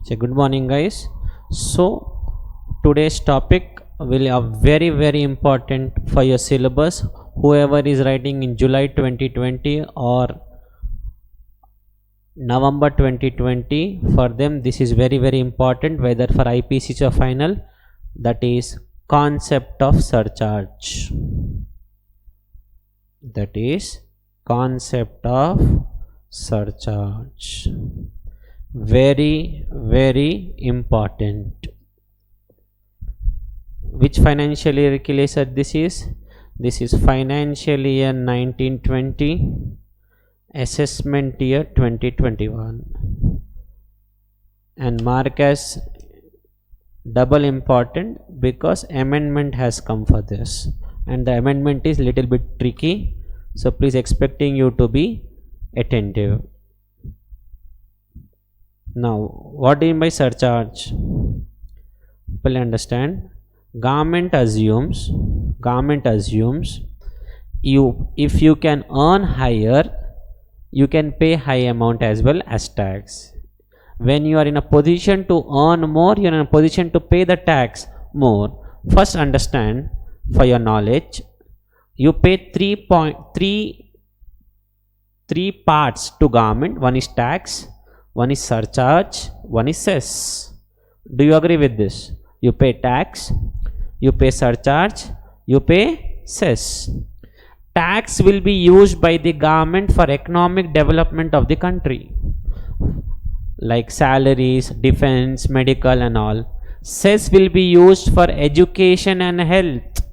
So good morning guys. So today's topic will be very important for your syllabus. Whoever is writing in July 2020 or November 2020, for them this is very important, whether for IPCs or final. That is concept of surcharge. That is concept of surcharge. Very important. Which financial year said this is? This is financial year 1920, assessment year 2021, and mark as double important because amendment has come for this, and the amendment is little bit tricky, so please expecting you to be attentive. Now what do you mean by surcharge? People understand, government assumes you, if you can earn higher, you can pay high amount as well as tax. When you are in a position to earn more, you are in a position to pay the tax more. First understand, for your knowledge, you pay three parts to government. One is tax, one is surcharge, one is cess. Do you agree with this? You pay tax, you pay surcharge, you pay cess. Tax will be used by the government for economic development of the country, like salaries, defense, medical and all. Cess will be used for education and health.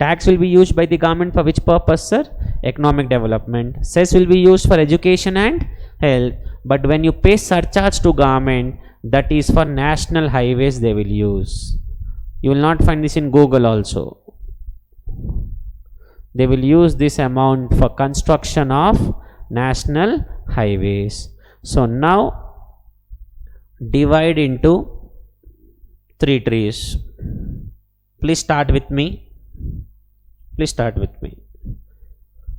Tax will be used by the government for which purpose, sir? Economic development. Cess will be used for education and health. But when you pay surcharge to government, that is for national highways they will use. You will not find this in Google also. They will use this amount for construction of national highways. So now divide into 3 trees. Please start with me.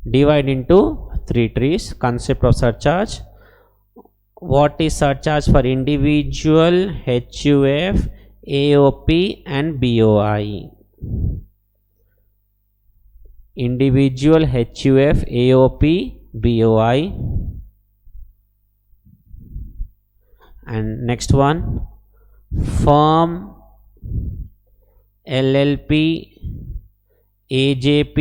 Divide into 3 trees. Concept of surcharge. What is surcharge for individual, HUF, AOP and BOI? Individual, HUF, AOP, BOI. And next one, firm, LLP, AJP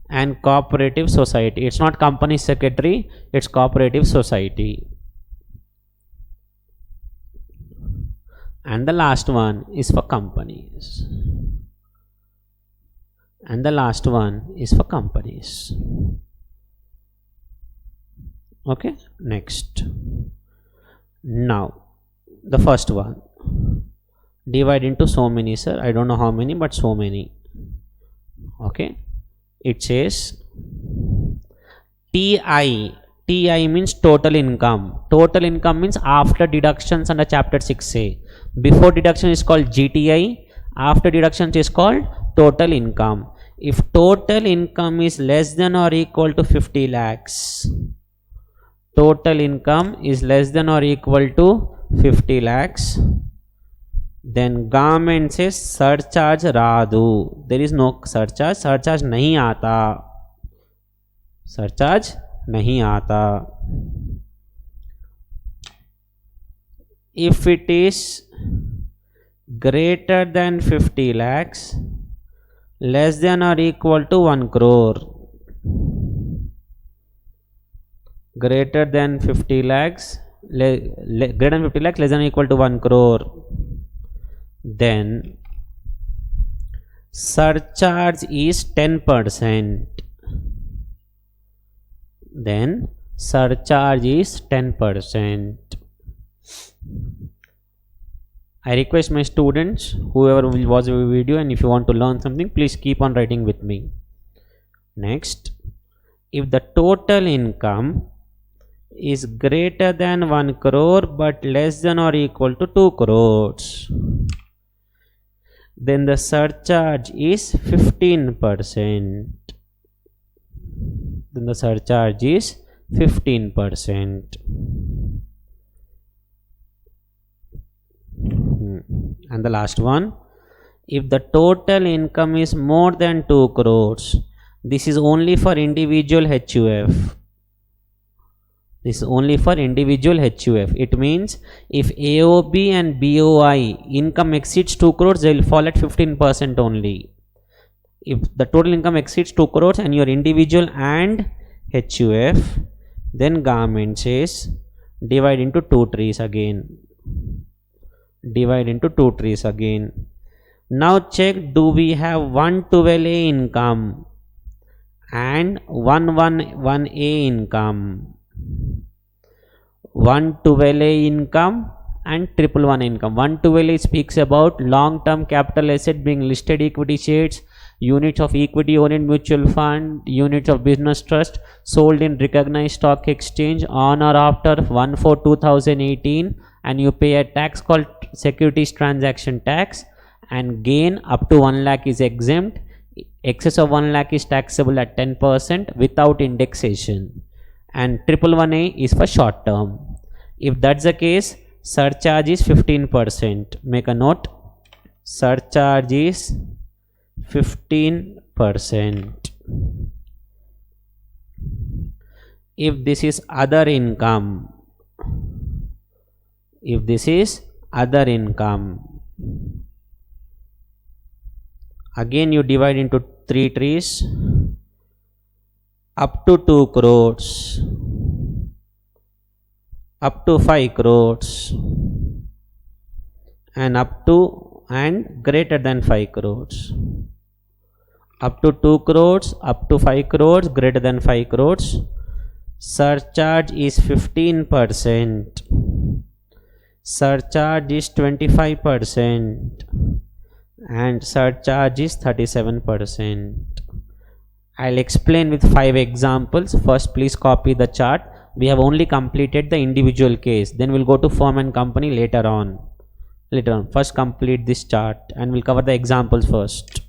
and cooperative society. It's not company secretary, it's cooperative society. And the last one is for companies. Okay, next. Now the first one, divide into so many, sir. I don't know how many, but so many. Okay, it says TI. TI means total income. Total income means after deductions under chapter 6A. Before deduction is called GTI. After deductions is called total income. If total income is less than or equal to 50 lakhs, total income is less than or equal to 50 lakhs, then government says surcharge radu. There is no surcharge. Surcharge nahi aata. If it is greater than 50 lakhs, less than or equal to 1 crore. Greater than 50 lakhs, greater than 50 lakhs, less than or equal to 1 crore. Then surcharge is 10%. I request my students, whoever will watch the video, and if you want to learn something, please keep on writing with me. Next, if the total income is greater than 1 crore but less than or equal to 2 crores, then the surcharge is 15%. Then the surcharge is 15%. And the last one, if the total income is more than 2 crores, this is only for individual HUF. This is only for individual HUF. It means if AOB and BOI income exceeds 2 crores, they will fall at 15% only. If the total income exceeds 2 crores and your individual and HUF, then government says divide into 2 trees again. Divide into 2 trees again. Now check, do we have 112A income and 111A income? 112A income and 111 income. 112A speaks about long-term capital asset being listed equity shares, units of equity oriented mutual fund, units of business trust sold in recognized stock exchange on or after 1/4/2018, and you pay a tax called securities transaction tax, and gain up to 1 lakh is exempt. Excess of 1 lakh is taxable at 10% without indexation. And 111A is for short term. If that's the case, surcharge is 15%. Make a note. Surcharge is 15%. If this is other income, again you divide into 3 trees. Up to 2 crores, up to 5 crores, and up to and greater than 5 crores. Up to 2 crores, up to 5 crores, greater than 5 crores. Surcharge is 15%. Surcharge is 25%. And surcharge is 37%. I'll explain with 5 examples. First, please copy the chart. We have only completed the individual case. Then we'll go to firm and company later on. First, complete this chart and we'll cover the examples first.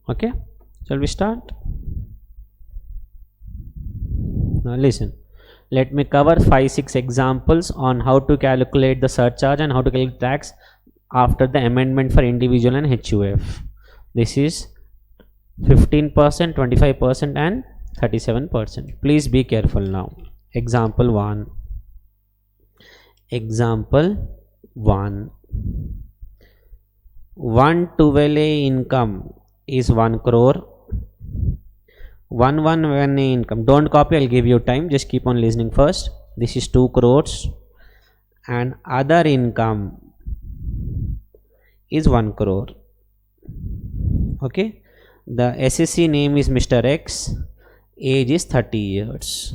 Okay, shall we start? Now listen, let me cover 5-6 examples on how to calculate the surcharge and how to calculate tax after the amendment for individual and HUF. This is 15%, 25% and 37%. Please be careful now. Example 1. Example 1. 112A income is 1 crore. 111A income, don't copy, I'll give you time, just keep on listening first. This is 2 crores and other income is 1 crore. Okay, the SSC name is Mr. X, age is 30 years.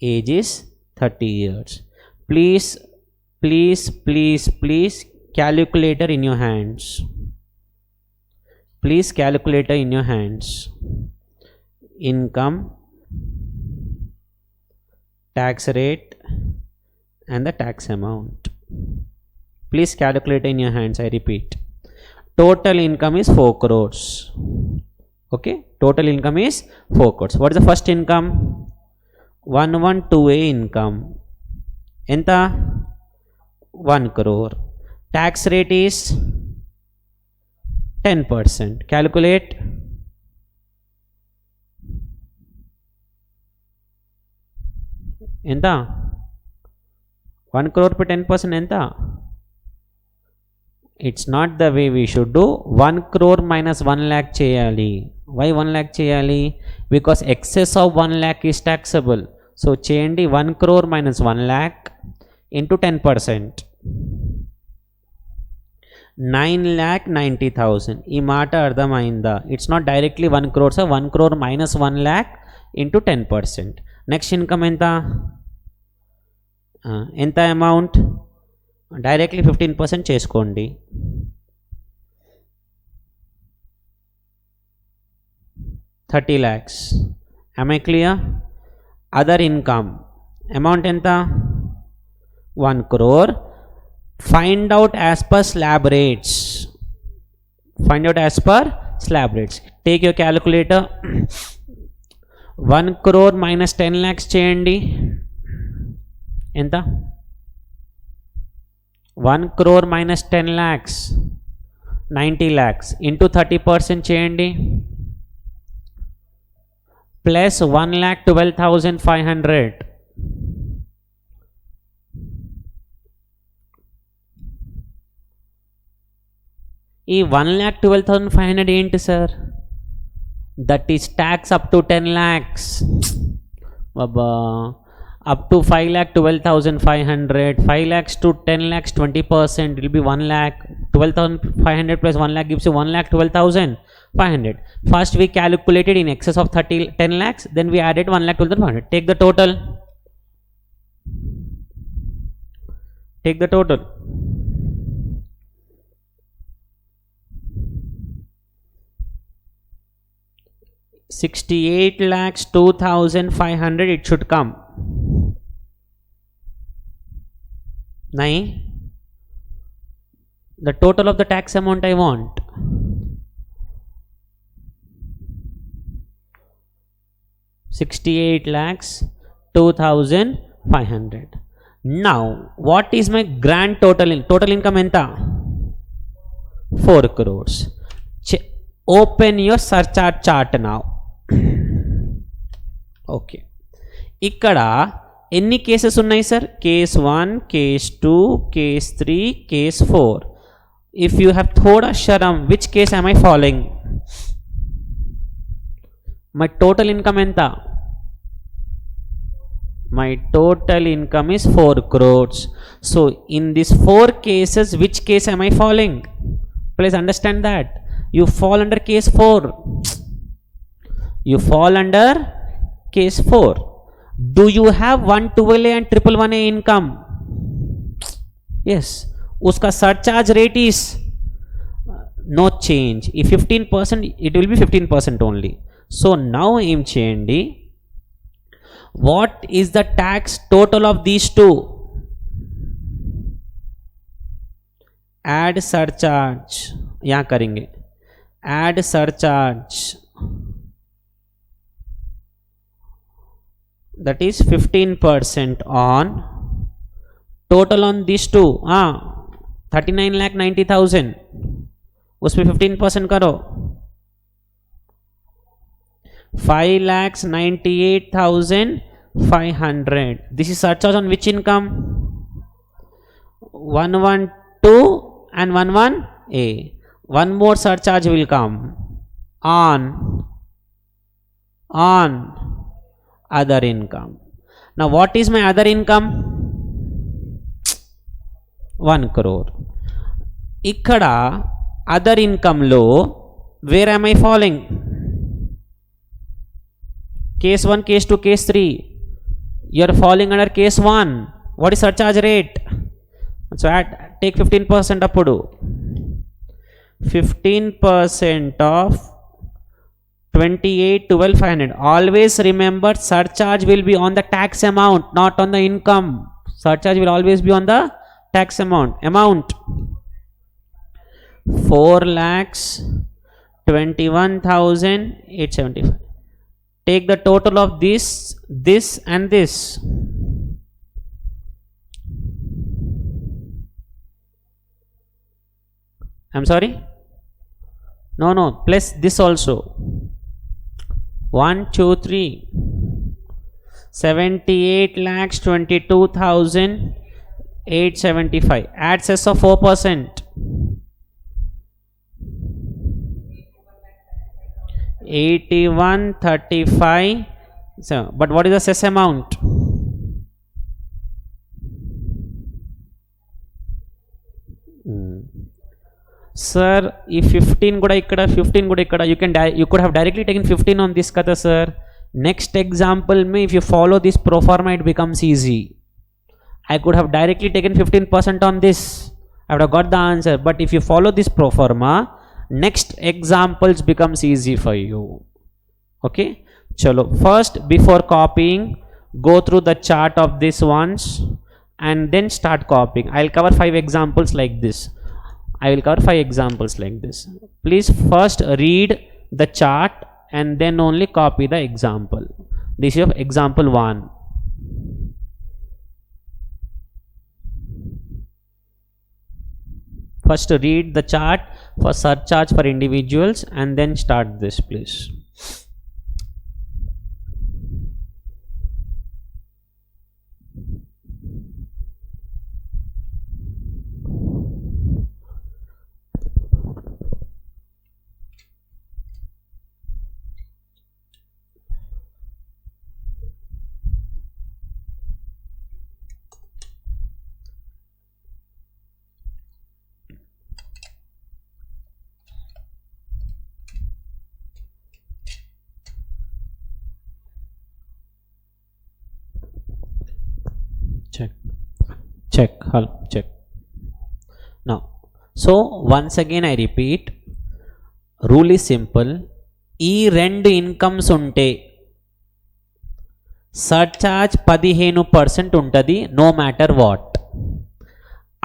Age is 30 years. Please calculator in your hands. Please calculator in your hands. Income, tax rate and the tax amount. Please calculate in your hands. I repeat, total income is 4 crores. Okay, total income is 4 crores. What is the first income? 112A income. Enta 1 crore. Tax rate is 10%. Calculate. ఎంత 1 crore per 10% ఎంత? It's not the way we should do. 1 crore minus 1 lakh cheyali. Why 1 lakh cheyali? Because excess of 1 lakh is taxable. So cheyandi 1 crore minus 1 lakh into 10%. 9,90,000. ఈ మాట అర్థమైందా? It's not directly 1 crore, so 1 crore minus 1 lakh into 10%. Next income ఎంత? ఎంత amount? Directly 15% చేసుకోండి. 30 lakhs. Am I clear? Other income amount ఎంత? 1 crore. Find out as per slab rates. Find out as per slab rates. Take your calculator. 1 crore minus 10 lakhs చేయండి. ఎంత? 1 crore minus 10 lakhs 90 lakhs into 30% చేయండి. Plus 1,12,500. ఈ 1,12,500 ఏంటి sir? That is tax up to 10 lakhs. Baba, up to 5,12,500. 5 lakhs to 10 lakhs 20%. It will be 1 lakh. 12,500 plus 1 lakh gives you 1,12,500. First we calculated in excess of 10 lakhs. Then we added 1,12,500. Take the total. Take the total. 68,02,500 it should come. Nai, the total of the tax amount I want. $68,02,500. Now, what is my grand total? Total income enta? 4 crores. Open your surcharge chart now. Okay, ఇక్కడ ఎన్ని cases ఉన్నాయి సార్? Case 1, case 2, case 3, case 4. If you have థోడా శరం, which case am I following? My total income ఎంత? My total income is 4 crores. So in this 4 cases, which case am I following? Please understand that. You fall under case 4. You fall under case 4. Do you have 112A and 111A income? Yes. Uska surcharge rate is no change. If 15%, it will be 15% only. So now aim cheyandi. What is the tax total of these two? Add surcharge. यहाँ करेंगे. Add surcharge. That is 15% on total on these two. 39,90,000. उसमें 15% करो. 5,98,500. This is surcharge on which income? 112 and 11A. One more surcharge will come on other income. Now what is my other income? 1 crore. ikkada other income lo where am I falling? Case 1, case 2, case 3. You are falling under case 1. What is surcharge rate? So take 15% appudu. 15% of 28,12,500. Always remember, surcharge will be on the tax amount, not on the income. Surcharge will always be on the tax amount. 4,21,875. Take the total of this and this. I'm sorry? No, plus this also. 1, 2, 3. 78,22,875. Add cess of 4%. 81,35. So, but what is the cess amount? Sir ఈ 15 కూడా ఇక్కడ 15 కూడా ఇక్కడ you could have directly taken 15 on this కదా sir. Next example में if you follow this pro forma it becomes easy. I could have directly taken 15% on this, I would have got the answer, but if you follow this pro forma next examples becomes easy for you. Okay, chalo first before copying go through the chart of this ones and then start copying. I'll cover 5 examples like this. Please first read the chart and then only copy the example. This is example 1. First read the chart for surcharge for individuals and then start this, please. Check. Now, so once again I repeat, rule is simple. ఈ రెండు incomes ఉంటే surcharge 15% ఉంటుంది no matter what.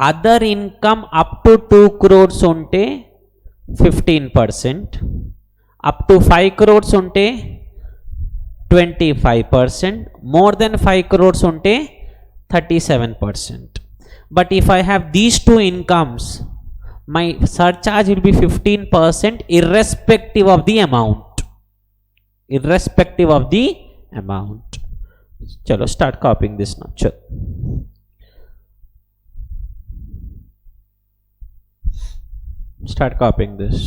Other income up to 2 crores ఉంటే 15%, up to 5 crores ఉంటే 25%, more than 5 crores ఉంటే 37%. But if I have these two incomes, my surcharge will be 15% irrespective of the amount. Chalo, start copying this now. Chalo. Start copying this.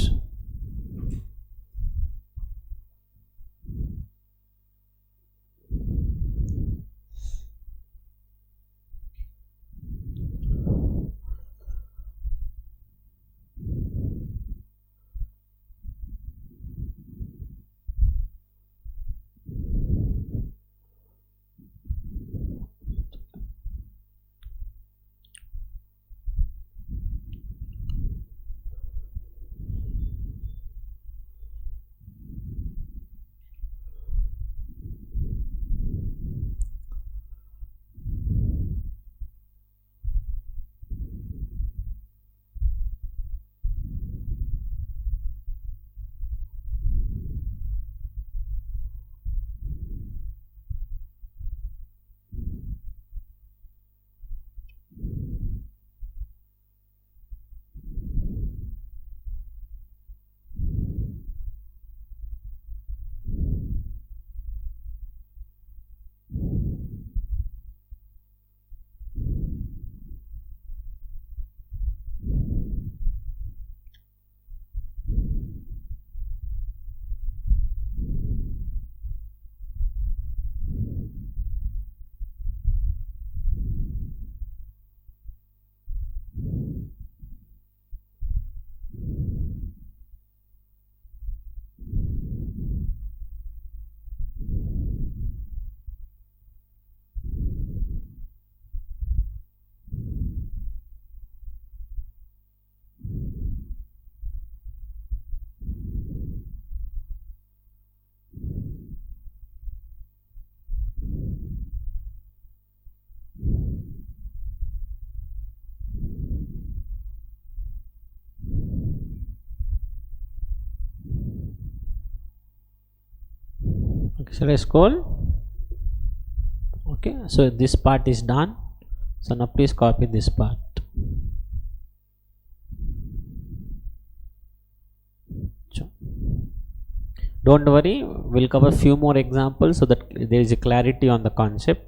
Shall I scroll? Okay, so this part is done. So now please copy this part. Don't worry, we'll cover few more examples so that there is a clarity on the concept.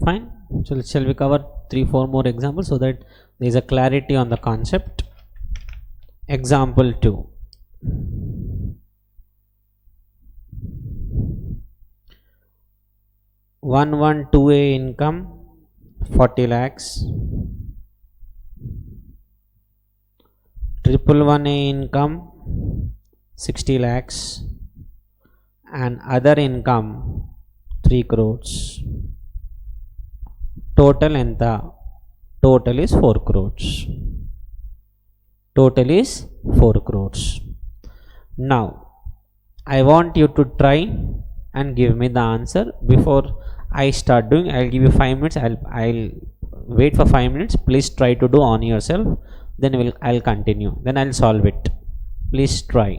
Fine. So shall we cover 3-4 more examples so that there is a clarity on the concept. Example 2. One one two A income 40 lakhs. 111A income 60 lakhs and other income 3 crores. Total enta? Total is 4 crores. Total is 4 crores. Now I want you to try and give me the answer. Before I start doing, I'll give you 5 minutes. I'll wait for 5 minutes. Please try to do on yourself. Then I'll continue. Then I'll solve it. Please try.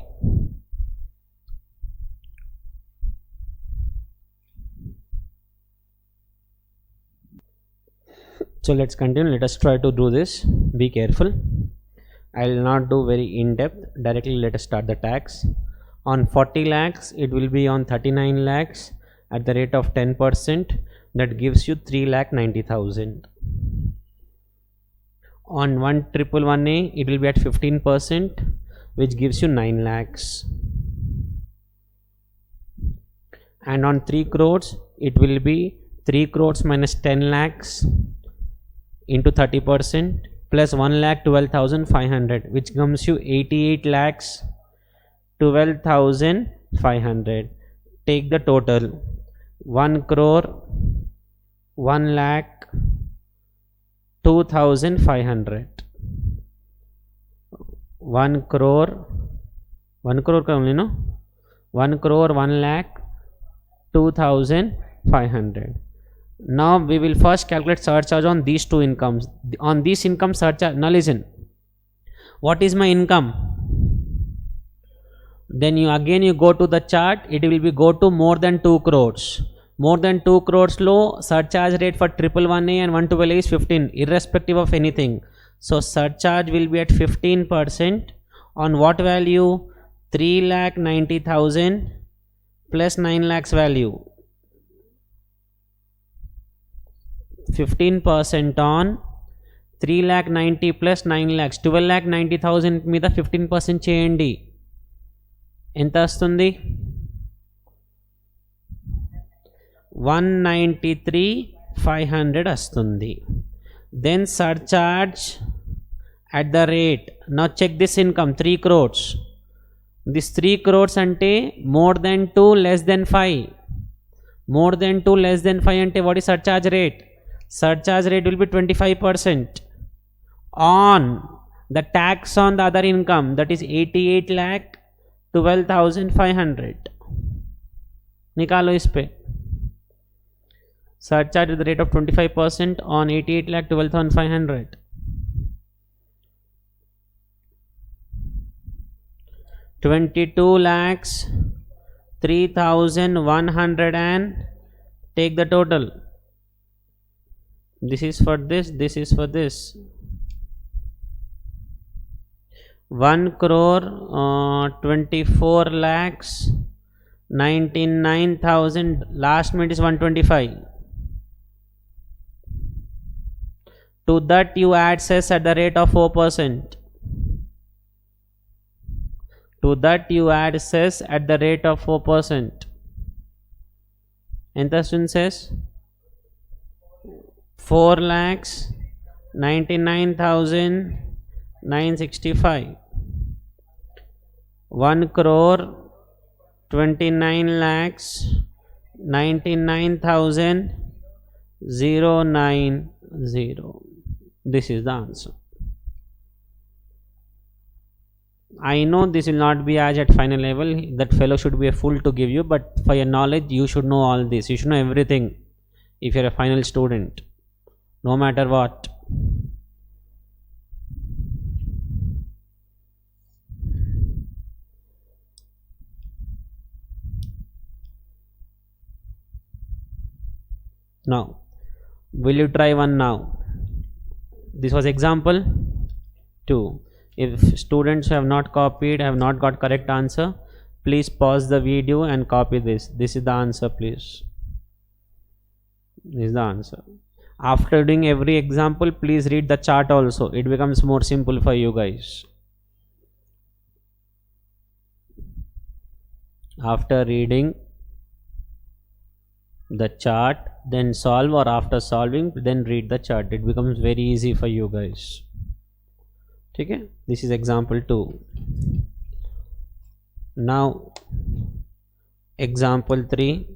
So let's continue. Let us try to do this. Be careful. I will not do very in depth. Directly let us start the tax. On 40 lakhs it will be on 39 lakhs at the rate of 10%. That gives you 3,90,000. On 111A it will be at 15%, which gives you 9 lakhs. And on 3 crores it will be 3 crores minus 10 lakhs into 30% plus 1,12,500, which comes you 88 lakhs 12,500. Take the total. 1 crore 1 lakh 2,500. 1 crore का only, no? 1 crore 1 lakh 2,500. Now we will first calculate surcharge on these two incomes. On this income surcharge. Now listen, what is my income? Then you go to the chart. It will be go to more than 2 crores. More than 2 crores low surcharge rate for 111A and 112A is 15, irrespective of anything. So surcharge will be at 15% on what value? 3,90,000 plus 9 lakhs value. 15% on 3,90,000 plus 9 lakhs. 12,90,000 మీద 15% చేయండి. ఎంత వస్తుంది? 193,500 వస్తుంది. Then surcharge at the rate. Now check this income 3 crores. This 3 crores ante more than 2 less than 5. More than 2 less than 5 ante what is surcharge rate? Surcharge rate will be 25% on the tax on the other income, that is 88 lakh 12,500. निकालो इस पे. Surcharge at the rate of 25% on 88 lakh 12,500. 22 lakhs 3,100 and take the total. This is for this, this is for this. 1 crore 24 lakhs 99,000. Last minute is 125. To that you add cess at the rate of 4%. To that you add cess at the rate of 4%. Enta student cess? 4 lakhs 99,965. 1 crore 29 lakhs 99,090. This is the answer. I know this will not be as at final level. That fellow should be a fool to give you, but for your knowledge you should know all this. You should know everything if you are a final student, no matter what. Now will you try one now? This was example 2. If students have not copied, have not got correct answer, please pause the video and copy this. This is the answer, please. is the answer. After doing every example, please read the chart also. It becomes more simple for you guys. After reading the chart, then solve, or after solving, then read the chart. It becomes very easy for you guys. Okay, this is example 2. Now example 3.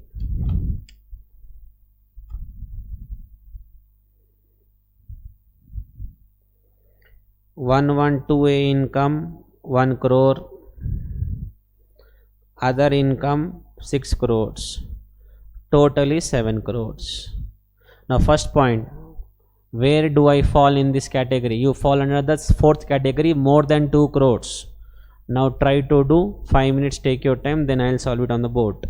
(112A) income 1 crore, other income 6 crores, total is 7 crores. Now first point, where do I fall in this category? You fall under the fourth category, more than 2 crores. Now try to do 5 minutes, take your time, then I'll solve it on the board.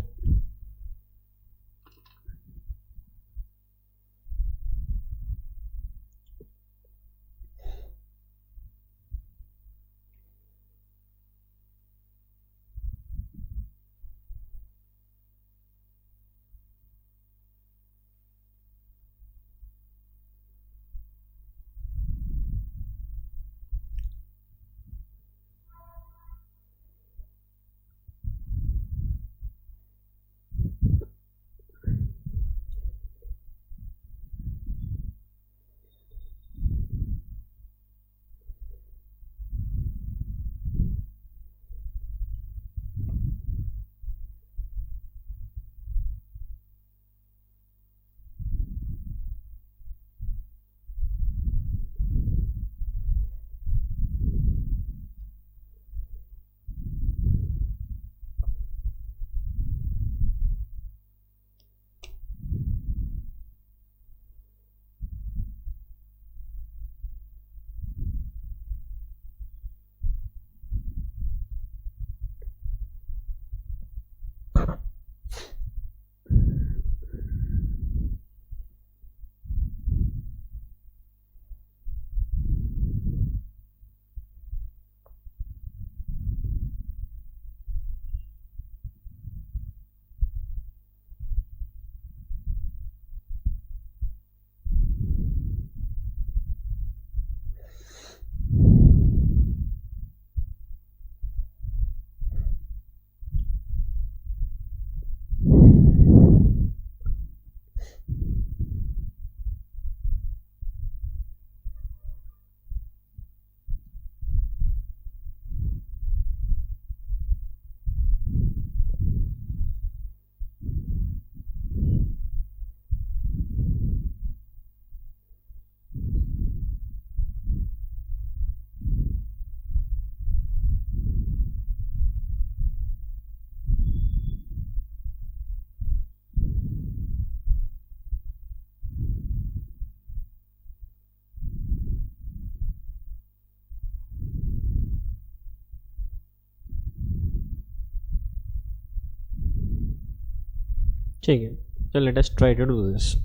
So let us try to do this.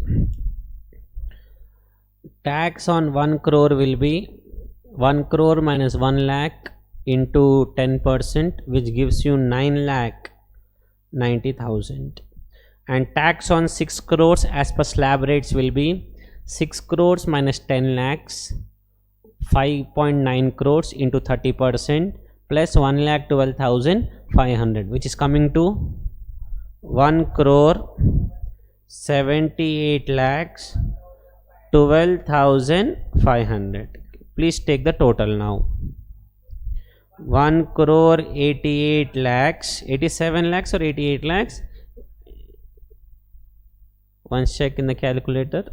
Tax on 1 crore will be 1 crore minus 1 lakh into 10%, which gives you 9 lakh 90,000. And tax on 6 crores as per slab rates will be 6 crores minus 10 lakhs, 5.9 crores into 30% plus 1,12,500, which is coming to 1 crore 78 lakhs 12,500. Please take the total now. 1 crore 88 lakhs, 87 lakhs or 88 lakhs? Once check in the calculator.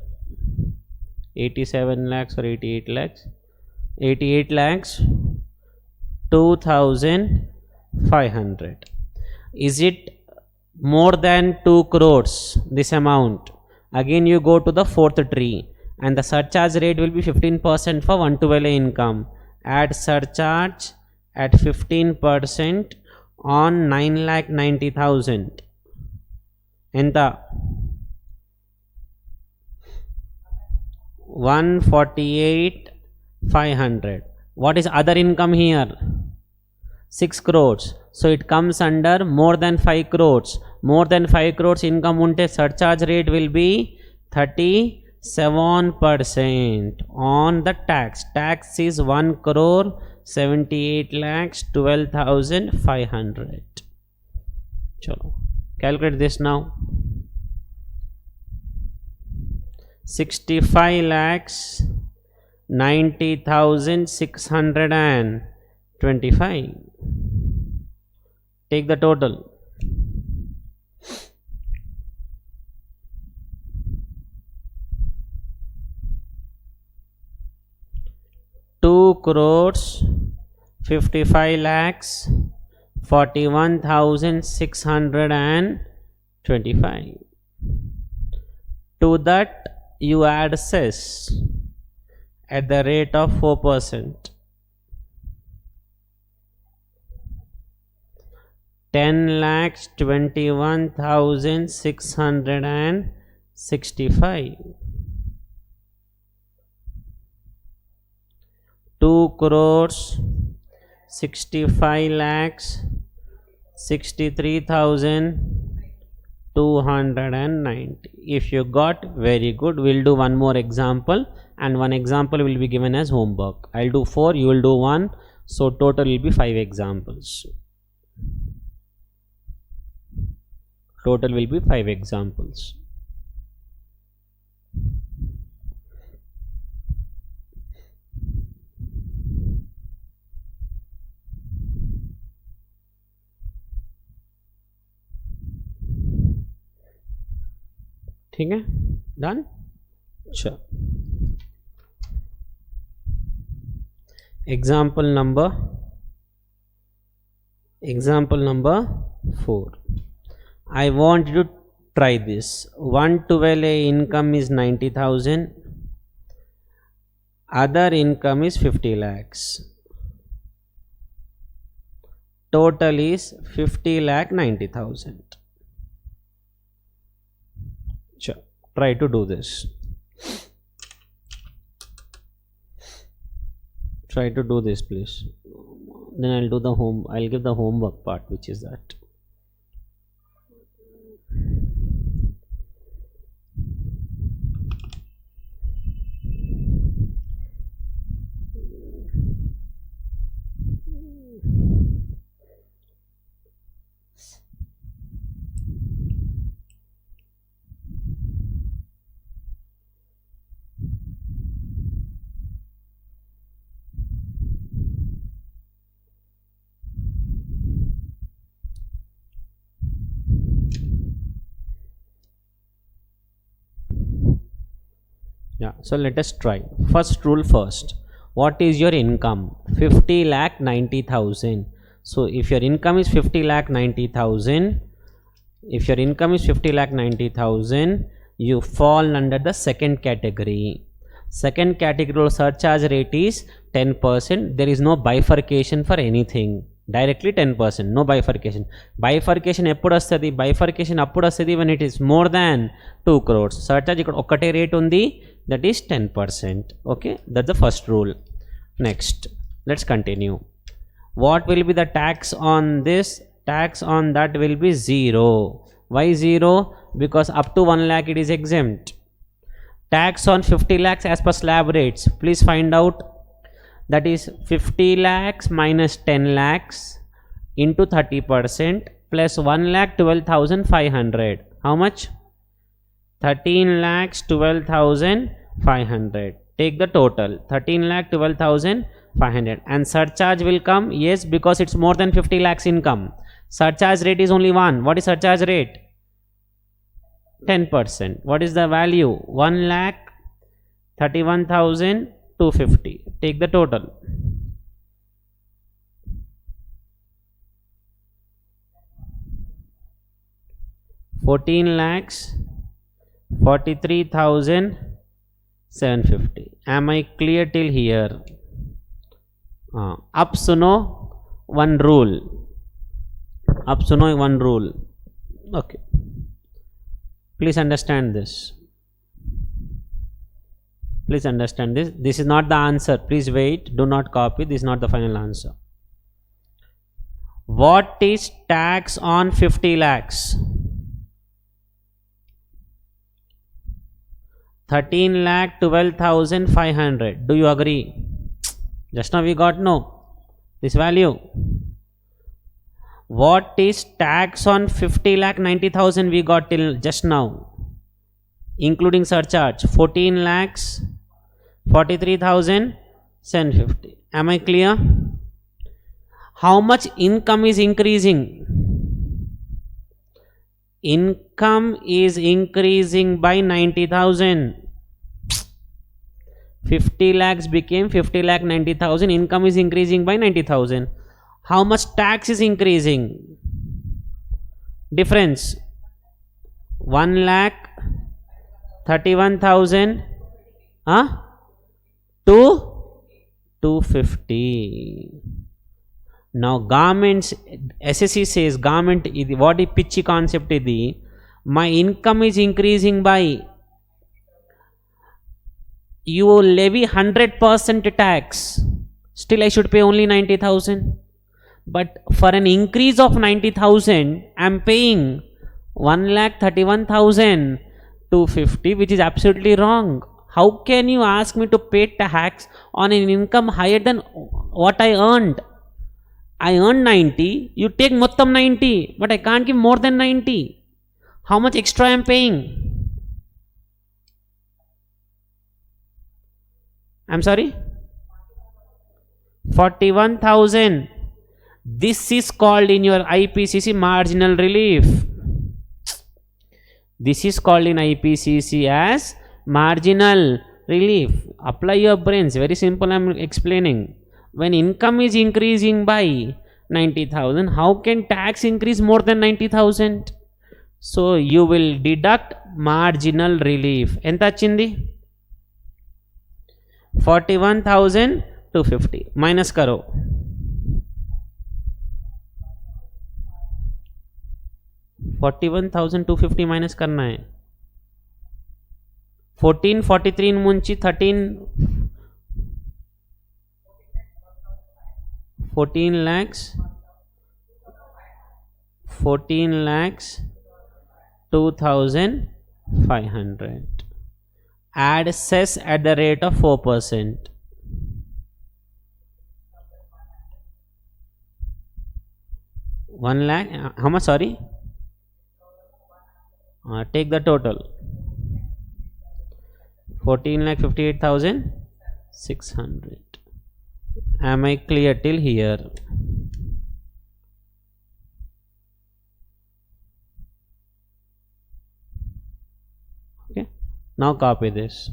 87 lakhs or 88 lakhs? 88 lakhs 2,500. Is it more than 2 crores, this amount? Again you go to the fourth tree, and the surcharge rate will be 15% for 112 income. Add surcharge at 15% on 9,90,000. Enta 148,500. What is other income here? 6 crores. So it comes under more than 5 crores. More than 5 crores income unte surcharge rate will be 37% on the tax. Tax is 1 crore 78 lakhs 12,500. Chalo, calculate this now. 65 lakhs 90,625. Take the total. 2 crores 55 lakhs 41,625. To that you add cess at the rate of 4%. 10 lakhs 21,665. 2 crores 65 lakhs 63,290. If you got, very good. We'll do one more example, and one example will be given as homework. I'll do 4, you will do 1, so total will be 5 examples. Total will be 5 examples. ठीक है, done. Sure. Example number 4. I want you to try this. 112 income is 90,000. Other income is 50 lakhs. Total is 50 lakh 90,000. Sure. Try to do this. Try to do this, please. Then I'll do the I'll give the homework part, which is that. Yeah, so let us try. First rule first. What is your income? 50 lakh 90,000. So if your income is 50 lakh 90,000, if your income is 50 lakh 90,000, you fall under the second category. Second category surcharge rate is 10%. There is no bifurcation for anything. Directly 10%, no bifurcation. Bifurcation eppudu vastadi? Bifurcation appudu vastadi when it is more than 2 crores. Surcharge ikkada okkate rate undi, that is 10%. Okay, that's the first rule. Next, let's continue. What will be the tax on this? Tax on that will be 0. Why 0? Because up to 1 lakh it is exempt. Tax on 50 lakhs as per slab rates, please find out. That is 50 lakhs minus 10 lakhs into 30% plus 1 lakh 12,500. How much? 13 lakhs 12,500. Take the total, 13 lakh 12,500. And surcharge will come, yes, because it's more than 50 lakhs income. Surcharge rate is only 1. What is surcharge rate? 10%. What is the value? 1 lakh 31,250. Take the total. $14 lakhs 43,750. Am I clear till here? Up suno one rule. Up suno one rule. Okay. Please understand this. Please understand this. This is not the answer. Please wait. Do not copy. This is not the final answer. What is tax on 50 lakhs? 13 lakh 12,500. Do you agree? Just now we got no this value. What is tax on 50 lakh 90,000 we got till just now, including surcharge? 14 lakhs 43,750. Am I clear? How much income is increasing? Income is increasing by 90,000. 50 lakhs became 50 lakh 90,000. Income is increasing by 90,000. How much tax is increasing? Difference 1 lakh 31,000 to 250. Now government's SSC says government what is pitchy concept idi, my income is increasing by, you levy 100% tax, still I should pay only 90,000. But for an increase of 90,000, I am paying 1,31,250, which is absolutely wrong. How can you ask me to pay tax on an income higher than what I earned? I earned 90, you take mottam 90, but I can't give more than 90. How much extra I am paying? I'm sorry? 41,000. This is called in your IPCC marginal relief. This is called in IPCC as marginal relief. Apply your brains. Very simple, I'm explaining. When income is increasing by 90,000, how can tax increase more than 90,000? So you will deduct marginal relief. Enta chindi? 41,250. Minus karo. 41,250 minus करना है. 1443 मुंची 13 14 lakhs 2,500. Add cess at the rate of 4%. 1 lakh. How much? Sorry. Take the total. 14,58,600. Am I clear till here? Okay. Now copy this.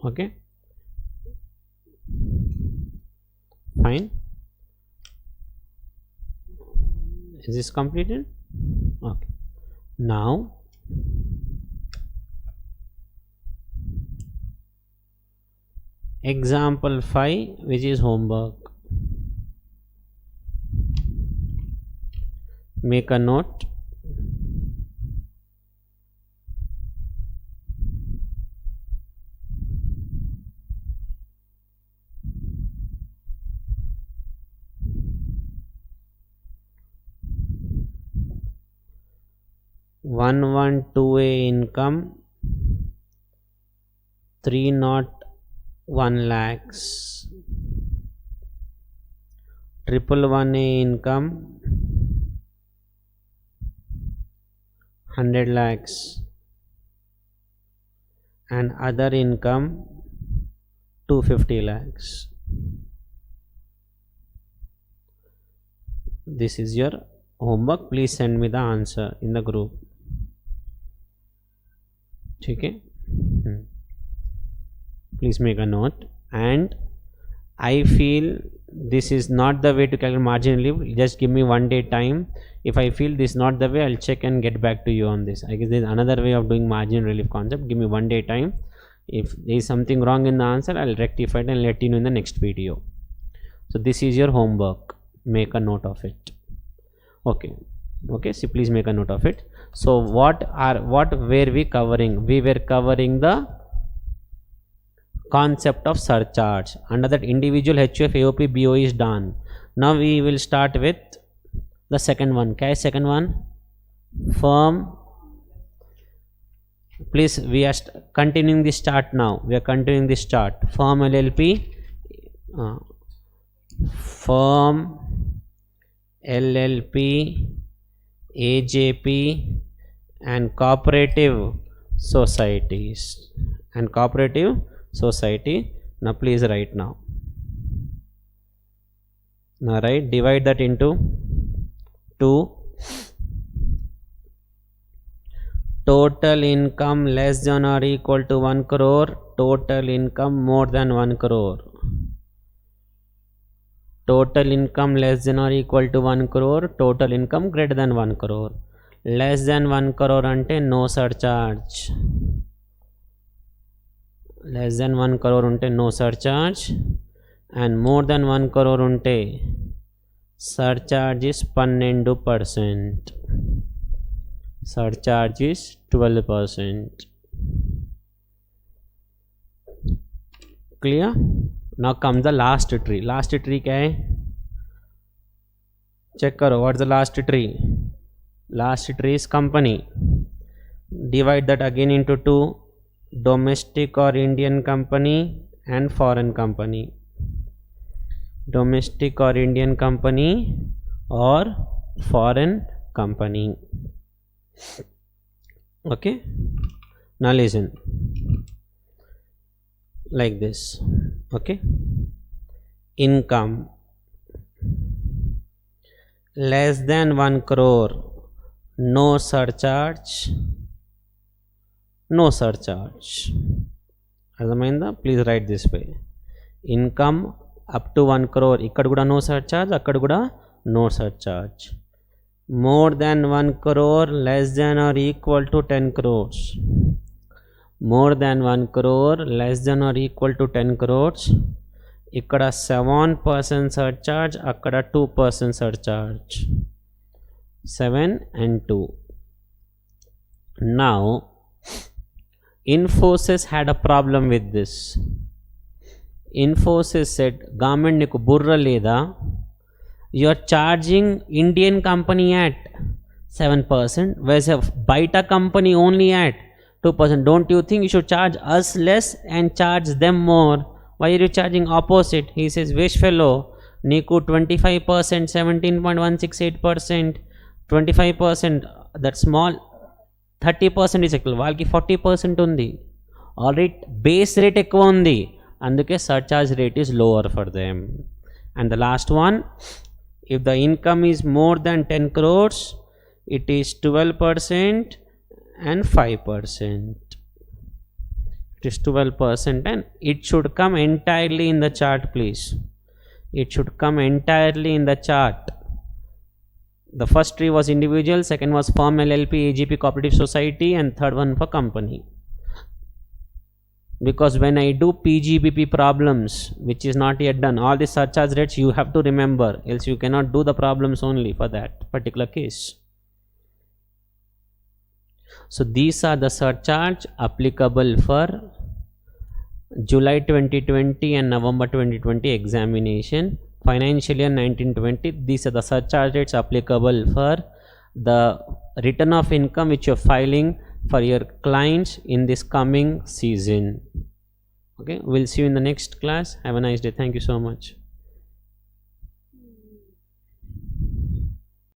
Okay, fine. Is this completed? Okay, now example 5, which is homework. Make a note. One 112A income 301 lakhs. 111A income 100 lakhs, and other income 250 lakhs. This is your homework. Please send me the answer in the group. Okay, please make a note. And I feel this is not the way to calculate margin relief. Just give me 1 day time. If I feel this is not the way, I'll check and get back to you on this. I guess there is another way of doing margin relief concept. Give me 1 day time. If there is something wrong in the answer, I'll rectify it and let you know in the next video. So this is your homework. Make a note of it. Okay, so please make a note of it. So what were we covering? We were covering the concept of surcharge. Under that, individual HUF, AOP, BOE is done. Now we will start with the second one. Okay, second one, firm. Please, we are continuing this chart now. We are continuing this chart. Firm LLP, firm LLP, AJP, and cooperative societies. And cooperative society. Now please write now. Now write, divide that into 2. Total income less than or equal to 1 crore. Total income more than 1 crore. Total income less than or equal to 1 crore. Total income greater than 1 crore. Less than 1 crore ante no surcharge. Less than 1 crore unte no surcharge, and more than 1 crore unte surcharge is 12%. Surcharge is 12%. Clear? Now comes the last tree. Last tree क्या है? Check करो. What's the last tree? Last tree is company. Divide that again into 2. Domestic or Indian company and foreign company. Domestic or Indian company or foreign company. Okay, now listen like this. Okay, income less than 1 crore, no surcharge. No surcharge. Arthamainda? Please write this way. Income up to 1 crore. Ikkada kuda no surcharge. Akkada kuda no surcharge. More than 1 crore, less than or equal to 10 crores. More than 1 crore, less than or equal to 10 crores. Ikkada 7% surcharge. Akkada 2% surcharge. 7 and 2. Now Infosys had a problem with this. Infosys said, government niku burra leda, you are charging Indian company at 7%, whereas a Baita company only at 2%. Don't you think you should charge us less and charge them more? Why are you charging opposite? He says, wish fellow, niku 25%, 17.168%, 25%, that small 30% is equal. వాళ్ళకి 40% ఉంది. Already base rate ఎక్కువ ఉంది, అందుకే surcharge rate is lower for them. And the last one, if the income is more than 10 crores, it is 12% and 5%. It It is 12%, and it should come entirely in the chart, please. It should come entirely in the chart. The first tree was individual, second was firm, LLP, AGP, cooperative society, and third one for company. Because when I do PGBP problems, which is not yet done, all the surcharge rates you have to remember, else you cannot do the problems only for that particular case. So these are the surcharge applicable for July 2020 and November 2020 examination. Financial year 1920, these are the surcharge rates applicable for the return of income which you are filing for your clients in this coming season. Okay, we'll see you in the next class. Have a nice day. Thank you so much.